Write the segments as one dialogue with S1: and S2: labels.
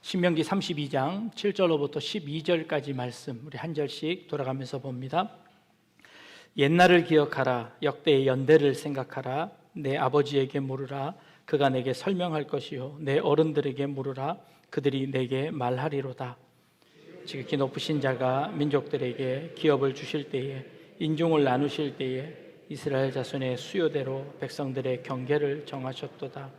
S1: 신명기 32장 7절로부터 12절까지 말씀 우리 한 절씩 돌아가면서 봅니다. 옛날을 기억하라. 역대의 연대를 생각하라. 내 아버지에게 물으라. 그가 내게 설명할 것이요 내 어른들에게 물으라. 그들이 내게 말하리로다. 지극히 높으신 자가 민족들에게 기업을 주실 때에, 인종을 나누실 때에 이스라엘 자손의 수요대로 백성들의 경계를 정하셨도다.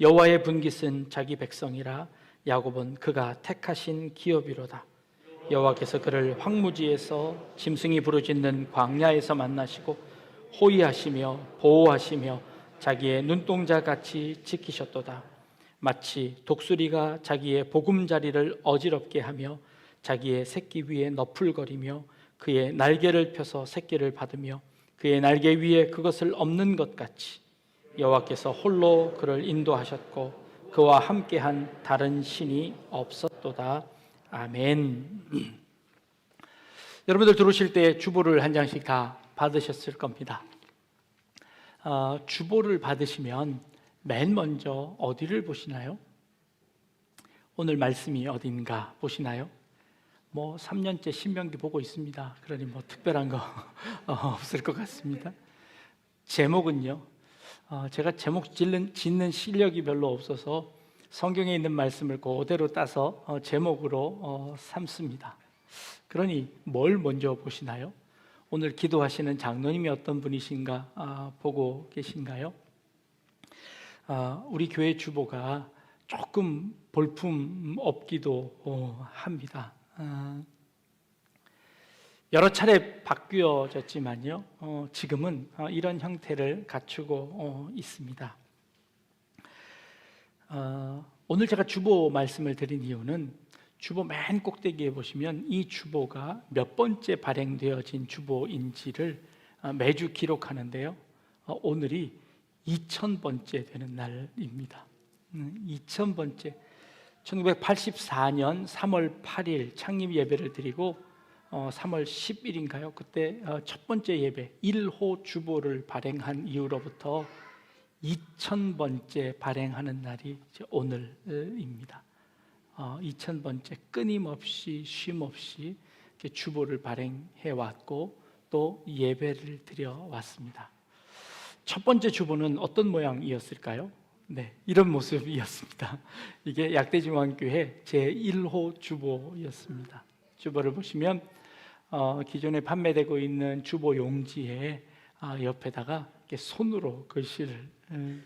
S1: 여호와의 분깃은 자기 백성이라. 야곱은 그가 택하신 기업이로다. 여호와께서 그를 황무지에서 짐승이 부르짖는 광야에서 만나시고 호위하시며 보호하시며 자기의 눈동자같이 지키셨도다. 마치 독수리가 자기의 보금자리를 어지럽게 하며 자기의 새끼 위에 너풀거리며 그의 날개를 펴서 새끼를 받으며 그의 날개 위에 그것을 엎는 것 같이 여호와께서 홀로 그를 인도하셨고 그와 함께한 다른 신이 없었도다. 아멘. 여러분들 들어오실 때 주보를 한 장씩 다 받으셨을 겁니다. 주보를 받으시면 맨 먼저 어디를 보시나요? 오늘 말씀이 어딘가 보시나요? 3년째 신명기 보고 있습니다. 그러니 특별한 거 없을 것 같습니다. 제목은요, 제가 제목 짓는 실력이 별로 없어서 성경에 있는 말씀을 그대로 따서 제목으로 삼습니다. 그러니 뭘 먼저 보시나요? 오늘 기도하시는 장로님이 어떤 분이신가 보고 계신가요? 우리 교회 주보가 조금 볼품 없기도 합니다. 여러 차례 바뀌어졌지만요, 지금은 이런 형태를 갖추고 있습니다. 오늘 제가 주보 말씀을 드린 이유는 주보 맨 꼭대기에 보시면 이 주보가 몇 번째 발행되어진 주보인지를 매주 기록하는데요, 오늘이 2000번째 되는 날입니다. 2000번째 1984년 3월 8일 창립 예배를 드리고 3월 10일인가요? 그때 첫 번째 예배 1호 주보를 발행한 이후로부터 2000번째 발행하는 날이 오늘입니다. 2000번째 끊임없이 쉼없이 주보를 발행해 왔고 또 예배를 드려 왔습니다. 첫 번째 주보는 어떤 모양이었을까요? 네, 이런 모습이었습니다. 이게 약대중앙교회 제1호 주보였습니다. 주보를 보시면 기존에 판매되고 있는 주보 용지에 옆에다가 이렇게 손으로 글씨를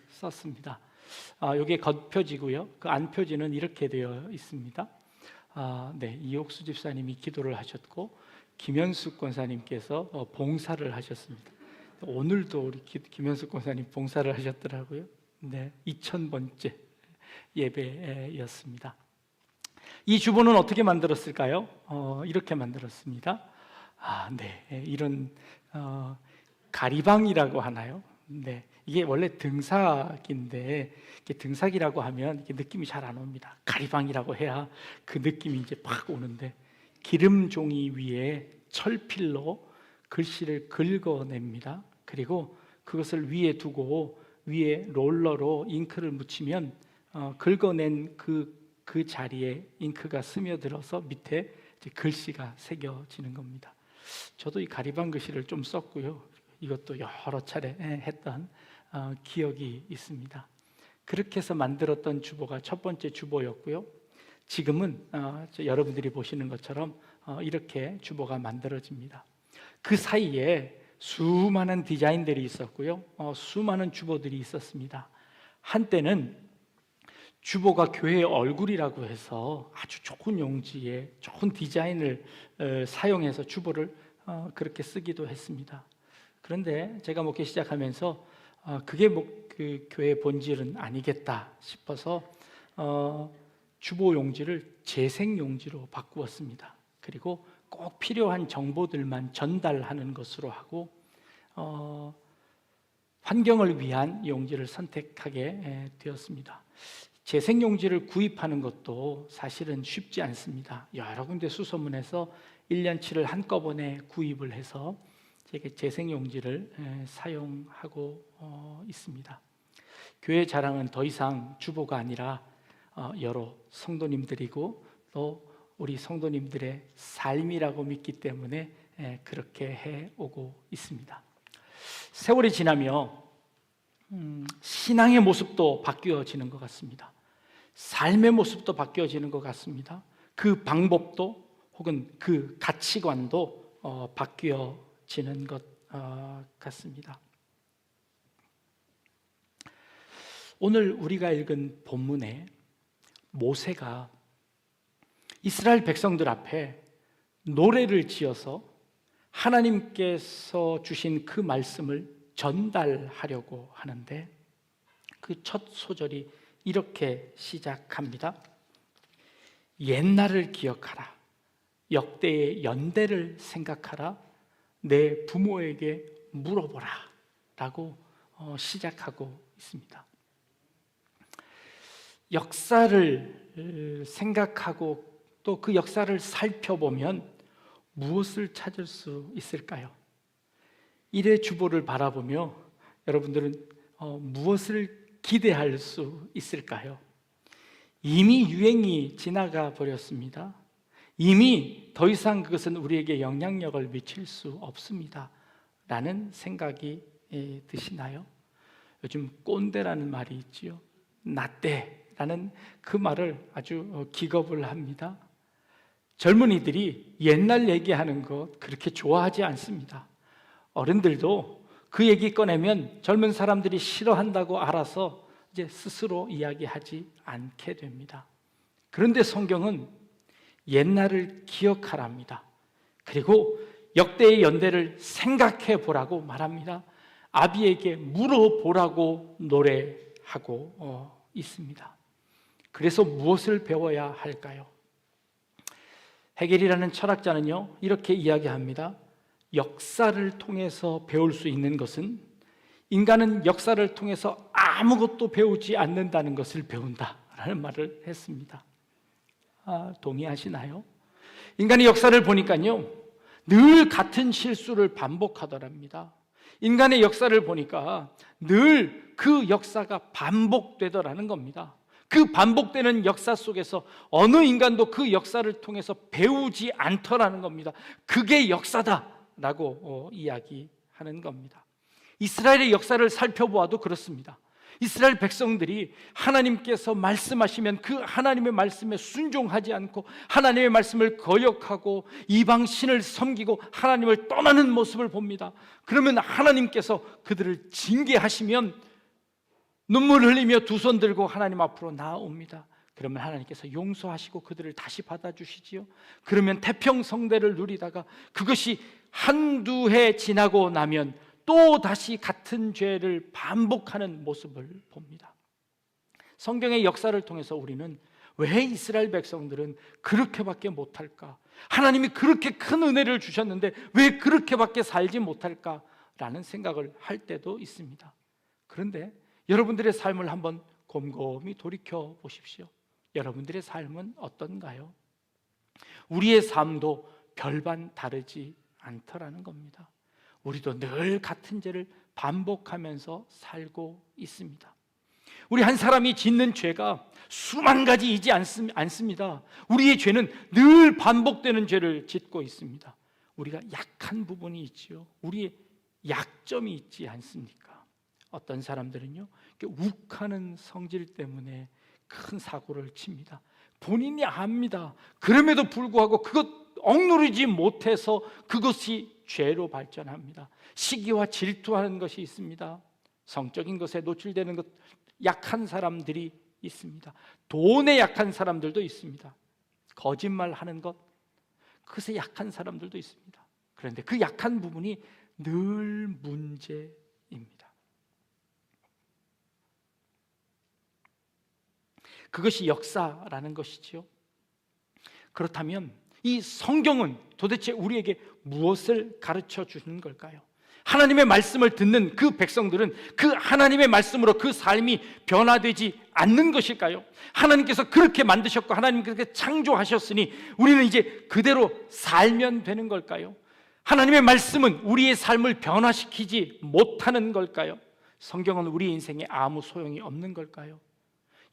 S1: 썼습니다. 이게 겉표지고요. 그 안표지는 이렇게 되어 있습니다. 네, 이옥수 집사님이 기도를 하셨고 김현숙 권사님께서 봉사를 하셨습니다. 오늘도 우리 김현숙 권사님 봉사를 하셨더라고요. 네, 2000번째 예배였습니다. 이 주보는 어떻게 만들었을까요? 이렇게 만들었습니다. 네, 이런 가리방이라고 하나요? 네, 이게 원래 등삭인데 등삭이라고 하면 이렇게 느낌이 잘 안 옵니다. 가리방이라고 해야 그 느낌이 이제 팍 오는데 기름 종이 위에 철필로 글씨를 긁어냅니다. 그리고 그것을 위에 두고 위에 롤러로 잉크를 묻히면 긁어낸 그 자리에 잉크가 스며들어서 밑에 이제 글씨가 새겨지는 겁니다. 저도 이 가리방 글씨를 좀 썼고요. 이것도 여러 차례 했던 기억이 있습니다. 그렇게 해서 만들었던 주보가 첫 번째 주보였고요. 지금은 여러분들이 보시는 것처럼 이렇게 주보가 만들어집니다. 그 사이에 수많은 디자인들이 있었고요. 수많은 주보들이 있었습니다. 한때는 주보가 교회의 얼굴이라고 해서 아주 좋은 용지에 좋은 디자인을 사용해서 주보를 그렇게 쓰기도 했습니다. 그런데 제가 목회 시작하면서 그게 그 교회의 본질은 아니겠다 싶어서 주보 용지를 재생 용지로 바꾸었습니다. 그리고 꼭 필요한 정보들만 전달하는 것으로 하고 환경을 위한 용지를 선택하게 되었습니다. 재생 용지를 구입하는 것도 사실은 쉽지 않습니다. 여러 군데 수소문해서 1년치를 한꺼번에 구입을 해서 재생 용지를 사용하고 있습니다. 교회 자랑은 더 이상 주보가 아니라 여러 성도님들이고 또 우리 성도님들의 삶이라고 믿기 때문에 그렇게 해오고 있습니다. 세월이 지나며 신앙의 모습도 바뀌어지는 것 같습니다. 삶의 모습도 바뀌어지는 것 같습니다. 그 방법도 혹은 그 가치관도 바뀌어지는 것 같습니다. 오늘 우리가 읽은 본문에 모세가 이스라엘 백성들 앞에 노래를 지어서 하나님께서 주신 그 말씀을 전달하려고 하는데 그 첫 소절이 이렇게 시작합니다. 옛날을 기억하라. 역대의 연대를 생각하라. 내 부모에게 물어보라. 라고 시작하고 있습니다. 역사를 생각하고 또 그 역사를 살펴보면 무엇을 찾을 수 있을까요? 일의 주보를 바라보며 여러분들은 무엇을 기대할 수 있을까요? 이미 유행이 지나가 버렸습니다. 이미 더 이상 그것은 우리에게 영향력을 미칠 수 없습니다. 라는 생각이 드시나요? 요즘 꼰대라는 말이 있지요. 나떼라는 그 말을 아주 기겁을 합니다. 젊은이들이 옛날 얘기하는 것 그렇게 좋아하지 않습니다. 어른들도 그 얘기 꺼내면 젊은 사람들이 싫어한다고 알아서 이제 스스로 이야기하지 않게 됩니다. 그런데 성경은 옛날을 기억하랍니다. 그리고 역대의 연대를 생각해 보라고 말합니다. 아비에게 물어보라고 노래하고 있습니다. 그래서 무엇을 배워야 할까요? 헤겔이라는 철학자는요, 이렇게 이야기합니다. 역사를 통해서 배울 수 있는 것은 인간은 역사를 통해서 아무것도 배우지 않는다는 것을 배운다라는 말을 했습니다. 동의하시나요? 인간의 역사를 보니까요, 늘 같은 실수를 반복하더랍니다. 인간의 역사를 보니까 늘 그 역사가 반복되더라는 겁니다. 그 반복되는 역사 속에서 어느 인간도 그 역사를 통해서 배우지 않더라는 겁니다. 그게 역사다라고 이야기하는 겁니다. 이스라엘의 역사를 살펴보아도 그렇습니다. 이스라엘 백성들이 하나님께서 말씀하시면 그 하나님의 말씀에 순종하지 않고 하나님의 말씀을 거역하고 이방 신을 섬기고 하나님을 떠나는 모습을 봅니다. 그러면 하나님께서 그들을 징계하시면 눈물 흘리며 두 손 들고 하나님 앞으로 나아옵니다. 그러면 하나님께서 용서하시고 그들을 다시 받아주시지요. 그러면 태평성대를 누리다가 그것이 한두 해 지나고 나면 또 다시 같은 죄를 반복하는 모습을 봅니다. 성경의 역사를 통해서 우리는 왜 이스라엘 백성들은 그렇게밖에 못할까? 하나님이 그렇게 큰 은혜를 주셨는데 왜 그렇게밖에 살지 못할까라는 생각을 할 때도 있습니다. 그런데 여러분들의 삶을 한번 곰곰이 돌이켜 보십시오. 여러분들의 삶은 어떤가요? 우리의 삶도 별반 다르지 않더라는 겁니다. 우리도 늘 같은 죄를 반복하면서 살고 있습니다. 우리 한 사람이 짓는 죄가 수만 가지이지 않습니다. 우리의 죄는 늘 반복되는 죄를 짓고 있습니다. 우리가 약한 부분이 있지요. 우리의 약점이 있지 않습니까? 어떤 사람들은요, 욱하는 성질 때문에 큰 사고를 칩니다. 본인이 압니다. 그럼에도 불구하고 그것 억누르지 못해서 그것이 죄로 발전합니다. 시기와 질투하는 것이 있습니다. 성적인 것에 노출되는 것, 약한 사람들이 있습니다. 돈에 약한 사람들도 있습니다. 거짓말하는 것, 그것에 약한 사람들도 있습니다. 그런데 그 약한 부분이 늘 문제입니다. 그것이 역사라는 것이지요. 그렇다면 이 성경은 도대체 우리에게 무엇을 가르쳐 주는 걸까요? 하나님의 말씀을 듣는 그 백성들은 그 하나님의 말씀으로 그 삶이 변화되지 않는 것일까요? 하나님께서 그렇게 만드셨고 하나님 그렇게 창조하셨으니 우리는 이제 그대로 살면 되는 걸까요? 하나님의 말씀은 우리의 삶을 변화시키지 못하는 걸까요? 성경은 우리 인생에 아무 소용이 없는 걸까요?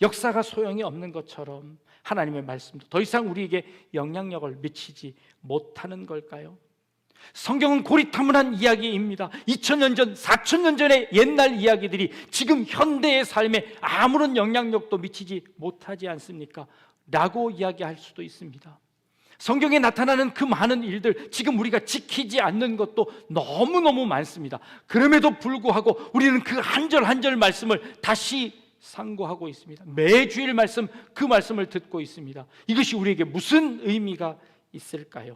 S1: 역사가 소용이 없는 것처럼 하나님의 말씀도 더 이상 우리에게 영향력을 미치지 못하는 걸까요? 성경은 고리타문한 이야기입니다. 2000년 전, 4000년 전의 옛날 이야기들이 지금 현대의 삶에 아무런 영향력도 미치지 못하지 않습니까? 라고 이야기할 수도 있습니다. 성경에 나타나는 그 많은 일들, 지금 우리가 지키지 않는 것도 너무너무 많습니다. 그럼에도 불구하고 우리는 그 한 절 한 절 말씀을 다시 상고하고 있습니다. 매주일 말씀, 그 말씀을 듣고 있습니다. 이것이 우리에게 무슨 의미가 있을까요?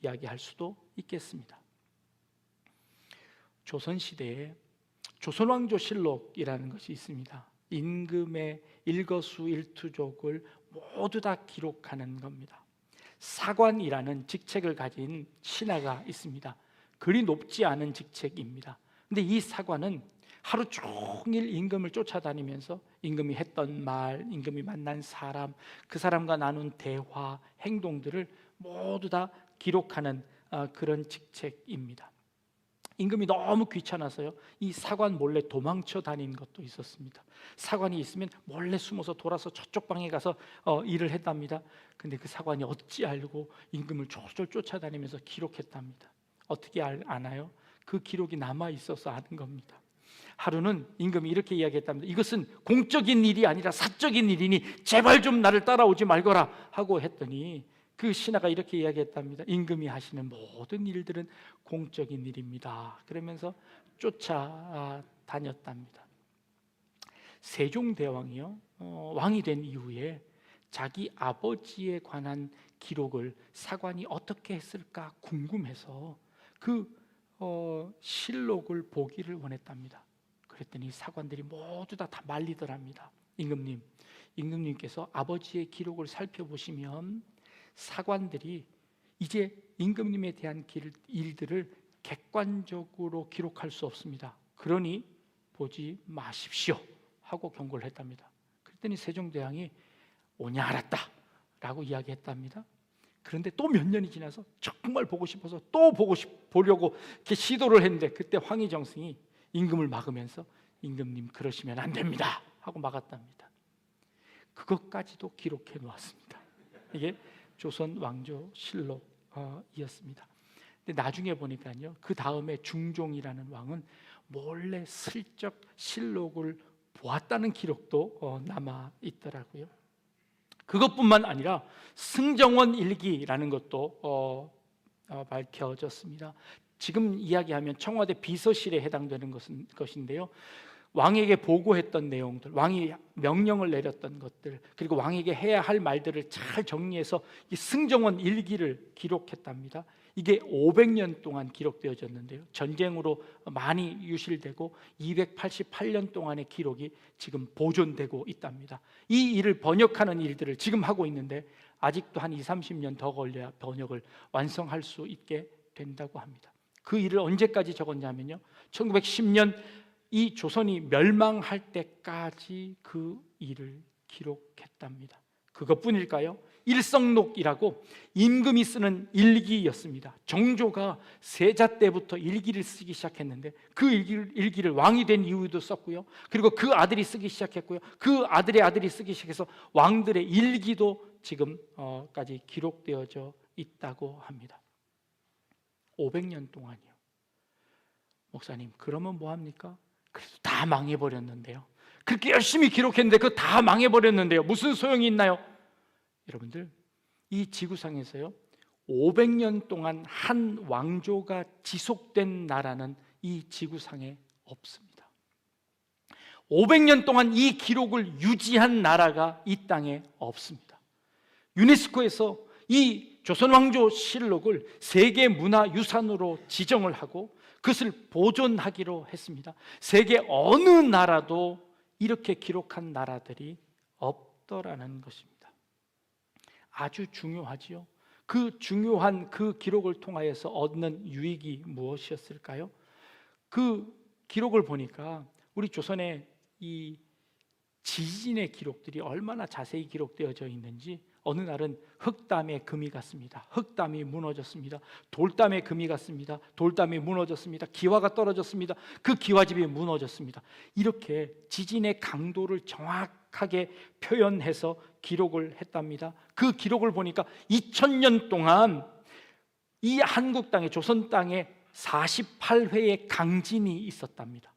S1: 이야기할 수도 있겠습니다. 조선시대에 조선왕조실록이라는 것이 있습니다. 임금의 일거수일투족을 모두 다 기록하는 겁니다. 사관이라는 직책을 가진 신하가 있습니다. 그리 높지 않은 직책입니다. 근데 이 사관은 하루 종일 임금을 쫓아다니면서 임금이 했던 말, 임금이 만난 사람, 그 사람과 나눈 대화, 행동들을 모두 다 기록하는 그런 직책입니다. 임금이 너무 귀찮아서요, 이 사관 몰래 도망쳐 다닌 것도 있었습니다. 사관이 있으면 몰래 숨어서 돌아서 저쪽 방에 가서 일을 했답니다. 근데 그 사관이 어찌 알고 임금을 졸졸 쫓아다니면서 기록했답니다. 어떻게 아나요? 그 기록이 남아 있어서 아는 겁니다. 하루는 임금이 이렇게 이야기했답니다. 이것은 공적인 일이 아니라 사적인 일이니 제발 좀 나를 따라오지 말거라 하고 했더니 그 신하가 이렇게 이야기했답니다. 임금이 하시는 모든 일들은 공적인 일입니다. 그러면서 쫓아다녔답니다. 세종대왕이요, 왕이 된 이후에 자기 아버지에 관한 기록을 사관이 어떻게 했을까 궁금해서 그 실록을 보기를 원했답니다. 그랬더니 사관들이 모두 다 말리더랍니다. 임금님께서 아버지의 기록을 살펴보시면 사관들이 이제 임금님에 대한 일들을 객관적으로 기록할 수 없습니다. 그러니 보지 마십시오 하고 경고를 했답니다. 그랬더니 세종대왕이 오냐 알았다 라고 이야기했답니다. 그런데 또 몇 년이 지나서 정말 보고 싶어서 또 보려고 이렇게 시도를 했는데 그때 황희정승이 임금을 막으면서 임금님 그러시면 안 됩니다 하고 막았답니다. 그것까지도 기록해 놓았습니다. 이게 조선 왕조실록이었습니다. 근데 나중에 보니까요, 그 다음에 중종이라는 왕은 몰래 슬쩍 실록을 보았다는 기록도 남아 있더라고요. 그것뿐만 아니라 승정원 일기라는 것도 밝혀졌습니다. 지금 이야기하면 청와대 비서실에 해당되는 것인데요, 왕에게 보고했던 내용들, 왕이 명령을 내렸던 것들, 그리고 왕에게 해야 할 말들을 잘 정리해서 이 승정원 일기를 기록했답니다. 이게 500년 동안 기록되어졌는데요, 전쟁으로 많이 유실되고 288년 동안의 기록이 지금 보존되고 있답니다. 이 일을 번역하는 일들을 지금 하고 있는데 아직도 한 20-30년 더 걸려야 번역을 완성할 수 있게 된다고 합니다. 그 일을 언제까지 적었냐면요, 1910년 이 조선이 멸망할 때까지 그 일을 기록했답니다. 그것뿐일까요? 일성록이라고 임금이 쓰는 일기였습니다. 정조가 세자 때부터 일기를 쓰기 시작했는데 그 일기를 왕이 된 이후에도 썼고요, 그리고 그 아들이 쓰기 시작했고요, 그 아들의 아들이 쓰기 시작해서 왕들의 일기도 지금까지 기록되어져 있다고 합니다. 500년 동안이요. 목사님, 그러면 뭐합니까? 그래서 다 망해버렸는데요, 그렇게 열심히 기록했는데 그거 다 망해버렸는데요, 무슨 소용이 있나요? 여러분들, 이 지구상에서요 500년 동안 한 왕조가 지속된 나라는 이 지구상에 없습니다. 500년 동안 이 기록을 유지한 나라가 이 땅에 없습니다. 유네스코에서 이 조선왕조실록을 세계문화유산으로 지정을 하고 그것을 보존하기로 했습니다. 세계 어느 나라도 이렇게 기록한 나라들이 없더라는 것입니다. 아주 중요하지요. 그 중요한 그 기록을 통하여서 얻는 유익이 무엇이었을까요? 그 기록을 보니까 우리 조선의 이 지진의 기록들이 얼마나 자세히 기록되어져 있는지, 어느 날은 흙담에 금이 갔습니다. 흙담이 무너졌습니다. 돌담에 금이 갔습니다. 돌담이 무너졌습니다. 기와가 떨어졌습니다. 그 기와집이 무너졌습니다. 이렇게 지진의 강도를 정확하게 정확하게 표현해서 기록을 했답니다. 그 기록을 보니까 2000년 동안 이 한국 땅에, 조선 땅에 48회의 강진이 있었답니다.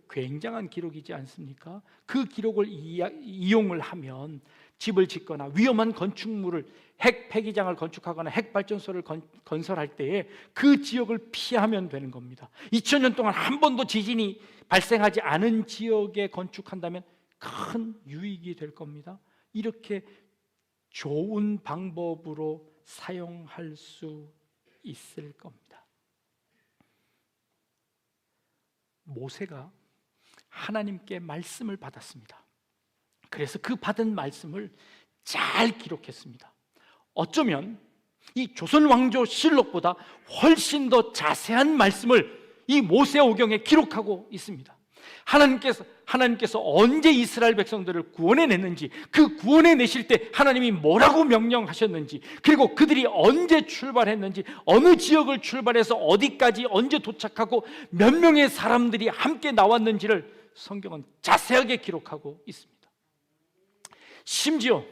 S1: 굉장한 기록이지 않습니까? 그 기록을 이용을 하면 집을 짓거나 위험한 건축물을, 핵 폐기장을 건축하거나 핵 발전소를 건설할 때에 그 지역을 피하면 되는 겁니다. 2000년 동안 한 번도 지진이 발생하지 않은 지역에 건축한다면 큰 유익이 될 겁니다. 이렇게 좋은 방법으로 사용할 수 있을 겁니다. 모세가 하나님께 말씀을 받았습니다. 그래서 그 받은 말씀을 잘 기록했습니다. 어쩌면 이 조선 왕조 실록보다 훨씬 더 자세한 말씀을 이 모세오경에 기록하고 있습니다. 하나님께서 언제 이스라엘 백성들을 구원해냈는지, 그 구원해내실 때 하나님이 뭐라고 명령하셨는지, 그리고 그들이 언제 출발했는지, 어느 지역을 출발해서 어디까지 언제 도착하고 몇 명의 사람들이 함께 나왔는지를 성경은 자세하게 기록하고 있습니다. 심지어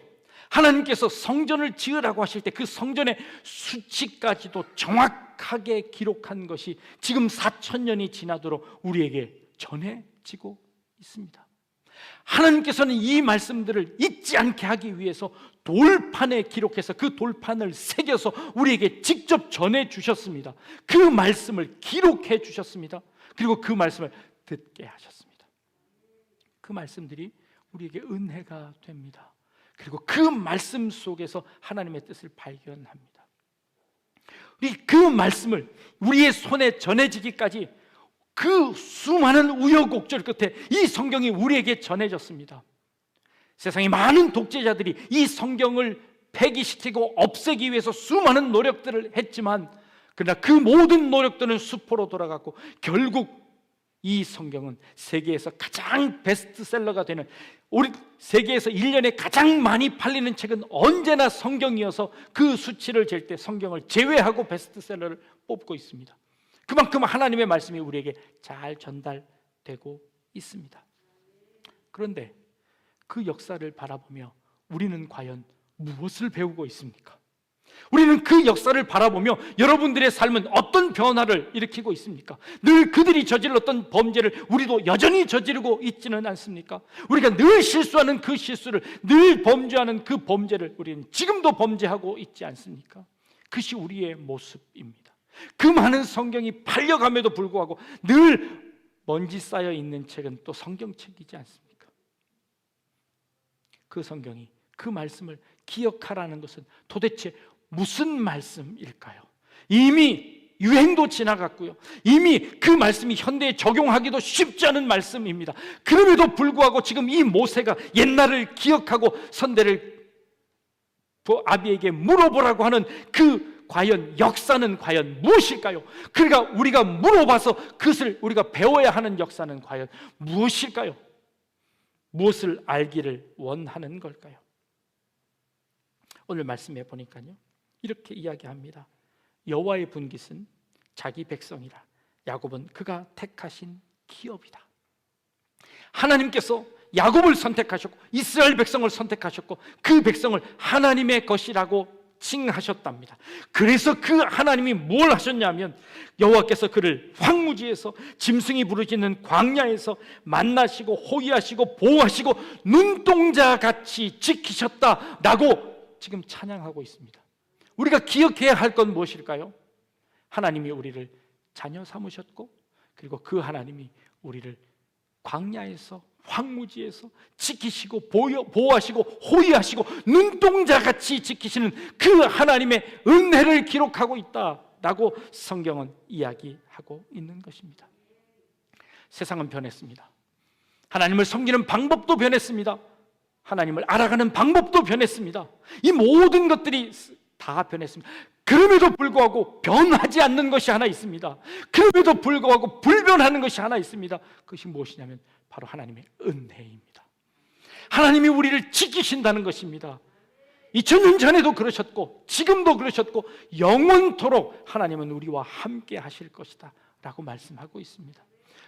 S1: 하나님께서 성전을 지으라고 하실 때 그 성전의 수치까지도 정확하게 기록한 것이 지금 4000년이 지나도록 우리에게 전해지고 있습니다. 하나님께서는 이 말씀들을 잊지 않게 하기 위해서 돌판에 기록해서 그 돌판을 새겨서 우리에게 직접 전해주셨습니다. 그 말씀을 기록해 주셨습니다. 그리고 그 말씀을 듣게 하셨습니다. 그 말씀들이 우리에게 은혜가 됩니다. 그리고 그 말씀 속에서 하나님의 뜻을 발견합니다. 우리 그 말씀을 우리의 손에 전해지기까지 그 수많은 우여곡절 끝에 이 성경이 우리에게 전해졌습니다. 세상의 많은 독재자들이 이 성경을 폐기시키고 없애기 위해서 수많은 노력들을 했지만, 그러나 그 모든 노력들은 수포로 돌아갔고 결국 이 성경은 세계에서 가장 베스트셀러가 되는, 우리 세계에서 1년에 가장 많이 팔리는 책은 언제나 성경이어서 그 수치를 잴 때 성경을 제외하고 베스트셀러를 뽑고 있습니다. 그만큼 하나님의 말씀이 우리에게 잘 전달되고 있습니다. 그런데 그 역사를 바라보며 우리는 과연 무엇을 배우고 있습니까? 우리는 그 역사를 바라보며 여러분들의 삶은 어떤 변화를 일으키고 있습니까? 늘 그들이 저질렀던 범죄를 우리도 여전히 저지르고 있지는 않습니까? 우리가 늘 실수하는 그 실수를, 늘 범죄하는 그 범죄를 우리는 지금도 범죄하고 있지 않습니까? 그것이 우리의 모습입니다. 그 많은 성경이 팔려감에도 불구하고 늘 먼지 쌓여 있는 책은 또 성경책이지 않습니까? 그 성경이, 그 말씀을 기억하라는 것은 도대체 무슨 말씀일까요? 이미 유행도 지나갔고요, 이미 그 말씀이 현대에 적용하기도 쉽지 않은 말씀입니다. 그럼에도 불구하고 지금 이 모세가 옛날을 기억하고 선대를 아비에게 물어보라고 하는 그 과연 역사는 과연 무엇일까요? 그러니까 우리가 물어봐서 그것을 우리가 배워야 하는 역사는 과연 무엇일까요? 무엇을 알기를 원하는 걸까요? 오늘 말씀해 보니까요, 이렇게 이야기합니다. 여호와의 분깃은 자기 백성이라, 야곱은 그가 택하신 기업이다. 하나님께서 야곱을 선택하셨고 이스라엘 백성을 선택하셨고 그 백성을 하나님의 것이라고 칭하셨답니다. 그래서 그 하나님이 뭘 하셨냐면 여호와께서 그를 황무지에서 짐승이 부르짖는 광야에서 만나시고 호위하시고 보호하시고 눈동자같이 지키셨다라고 지금 찬양하고 있습니다. 우리가 기억해야 할 건 무엇일까요? 하나님이 우리를 자녀 삼으셨고, 그리고 그 하나님이 우리를 광야에서 황무지에서 지키시고 보호하시고 호위하시고 눈동자같이 지키시는 그 하나님의 은혜를 기록하고 있다라고 성경은 이야기하고 있는 것입니다. 세상은 변했습니다. 하나님을 섬기는 방법도 변했습니다. 하나님을 알아가는 방법도 변했습니다. 이 모든 것들이 다 변했습니다. 그럼에도 불구하고 변하지 않는 것이 하나 있습니다. 그럼에도 불구하고 불변하는 것이 하나 있습니다. 그것이 무엇이냐면 바로 하나님의 은혜입니다. 하나님이 우리를 지키신다는 것입니다. 2000년 전에도 그러셨고 지금도 그러셨고 영원토록 하나님은 우리와 함께 하실 것이다 라고 말씀하고 있습니다.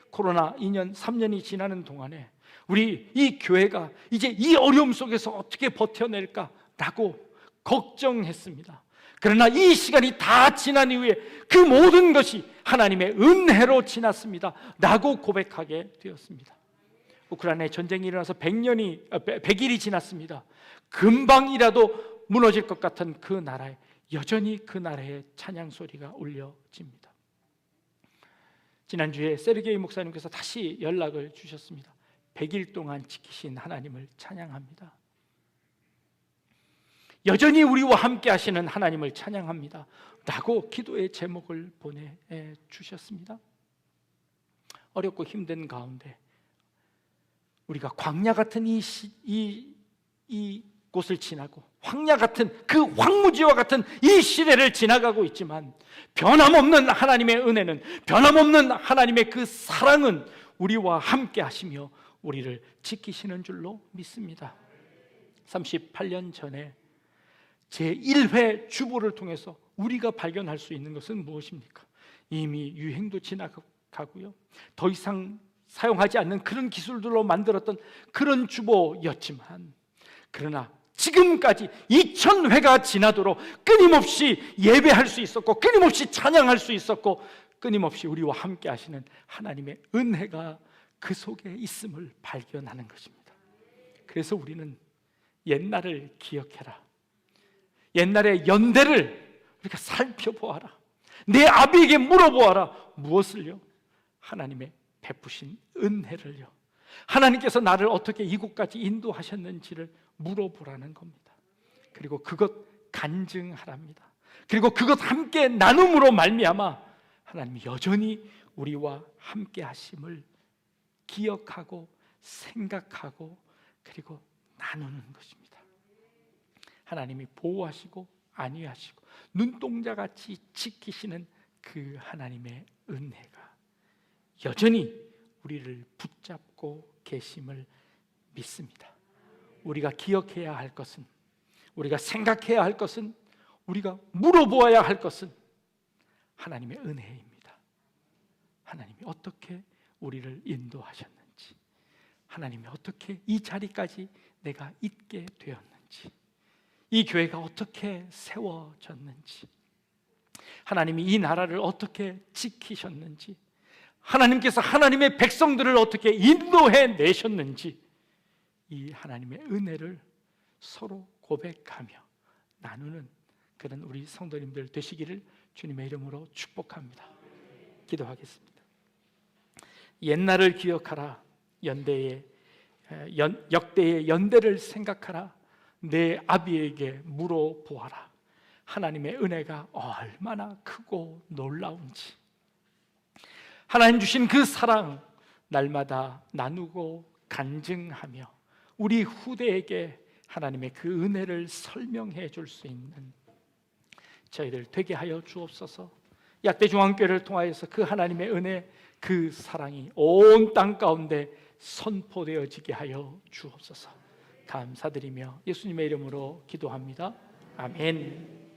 S1: 코로나 2년 3년이 지나는 동안에 우리 이 교회가 이제 이 어려움 속에서 어떻게 버텨낼까라고 걱정했습니다. 그러나 이 시간이 다 지난 이후에 그 모든 것이 하나님의 은혜로 지났습니다 라고 고백하게 되었습니다. 우크라이나에 전쟁이 일어나서 100일이 지났습니다. 금방이라도 무너질 것 같은 그 나라에 여전히 그 나라의 찬양 소리가 울려집니다. 지난주에 세르게이 목사님께서 다시 연락을 주셨습니다. 100일 동안 지키신 하나님을 찬양합니다. 여전히 우리와 함께 하시는 하나님을 찬양합니다 라고 기도의 제목을 보내주셨습니다. 어렵고 힘든 가운데 우리가 광야 같은 이 곳을 지나고 황야 같은 그 황무지와 같은 이 시대를 지나가고 있지만 변함없는 하나님의 은혜는, 변함없는 하나님의 그 사랑은 우리와 함께 하시며 우리를 지키시는 줄로 믿습니다. 38년 전에 제1회 주보를 통해서 우리가 발견할 수 있는 것은 무엇입니까? 이미 유행도 지나가고요, 더 이상 사용하지 않는 그런 기술들로 만들었던 그런 주보였지만, 그러나 지금까지 2000회가 지나도록 끊임없이 예배할 수 있었고, 끊임없이 찬양할 수 있었고, 끊임없이 우리와 함께 하시는 하나님의 은혜가 그 속에 있음을 발견하는 것입니다. 그래서 우리는 옛날을 기억해라, 옛날의 연대를 우리가 살펴보아라, 내 아비에게 물어보아라. 무엇을요? 하나님의 베푸신 은혜를요, 하나님께서 나를 어떻게 이곳까지 인도하셨는지를 물어보라는 겁니다. 그리고 그것 간증하랍니다. 그리고 그것 함께 나눔으로 말미암아 하나님이 여전히 우리와 함께 하심을 기억하고 생각하고 그리고 나누는 것입니다. 하나님이 보호하시고 안위하시고 눈동자같이 지키시는 그 하나님의 은혜가 여전히 우리를 붙잡고 계심을 믿습니다. 우리가 기억해야 할 것은, 우리가 생각해야 할 것은, 우리가 물어보아야 할 것은 하나님의 은혜입니다. 하나님이 어떻게 우리를 인도하셨는지, 하나님이 어떻게 이 자리까지 내가 있게 되었는지, 이 교회가 어떻게 세워졌는지, 하나님이 이 나라를 어떻게 지키셨는지, 하나님께서 하나님의 백성들을 어떻게 인도해 내셨는지, 이 하나님의 은혜를 서로 고백하며 나누는 그런 우리 성도님들 되시기를 주님의 이름으로 축복합니다. 기도하겠습니다. 옛날을 기억하라, 역대의 연대를 생각하라, 내 아비에게 물어보아라. 하나님의 은혜가 얼마나 크고 놀라운지, 하나님 주신 그 사랑 날마다 나누고 간증하며 우리 후대에게 하나님의 그 은혜를 설명해 줄 수 있는 저희들 되게 하여 주옵소서. 약대중앙교회를 통하여서 그 하나님의 은혜, 그 사랑이 온 땅 가운데 선포되어지게 하여 주옵소서. 감사드리며 예수님의 이름으로 기도합니다. 아멘.